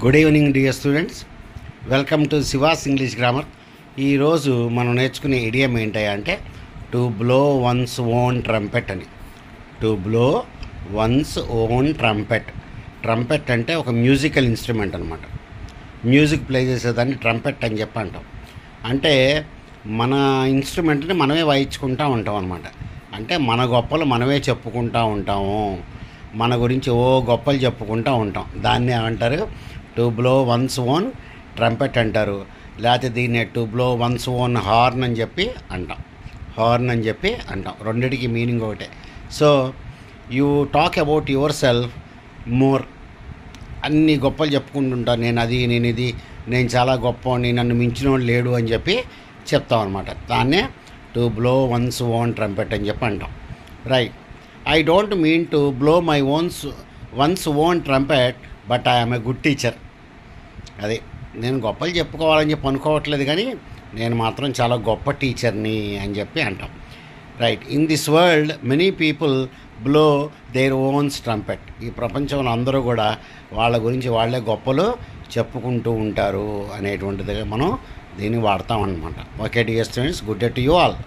Good evening dear students, welcome to Shiva's English grammar. ఈరోజు మనం నేర్చుకునే ఇడియం ఏంటంటే to blow one's own trumpet అని. To blow one's own trumpet. Trumpet అంటే ఒక మ్యూజికల్ ఇన్స్ట్రుమెంట్ అనమాట. మ్యూజిక్ ప్లే చేసేదాన్ని ట్రంపెట్ అని చెప్పి అంటాం. అంటే మన ఇన్స్ట్రుమెంట్ని మనమే వాయించుకుంటూ ఉంటాం అనమాట. అంటే మన గొప్పలు మనమే చెప్పుకుంటూ ఉంటాము, మన గురించి గొప్పలు చెప్పుకుంటూ ఉంటాం. దాన్ని ఏమంటారు? To blow one's own trumpet అంటారు. లేకపోతే దీన్ని to blow one's own horn అని చెప్పి అంటాం. హార్న్ అని చెప్పి అంటాం. రెండిటికి మీనింగ్ ఒకటే. So you talk about your self more. అన్ని గొప్పలు చెప్పుకుంటుంటాను. నేను అది, నేను ఇది, నేను చాలా గొప్పవాడిని, నన్ను మించినోడు లేడు అని చెప్పి చెప్తాం అనమాట. దాన్నే to blow one's own trumpet అని చెప్పి అంటాం. Right. I don't mean to blow my one's own trumpet, but I am a good teacher. అది నేను గొప్పలు చెప్పుకోవాలని చెప్పి అనుకోవట్లేదు, కానీ నేను మాత్రం చాలా గొప్ప టీచర్ని అని చెప్పి అంటాం. Right. In this world many people blow their owns trumpet. ఈ ప్రపంచంలో అందరూ కూడా వాళ్ళ గురించి వాళ్ళే గొప్పలు చెప్పుకుంటూ ఉంటారు అనేటువంటిదిగా మనం దీన్ని వాడతాం అన్నమాట. Okay dear students, good day to you all.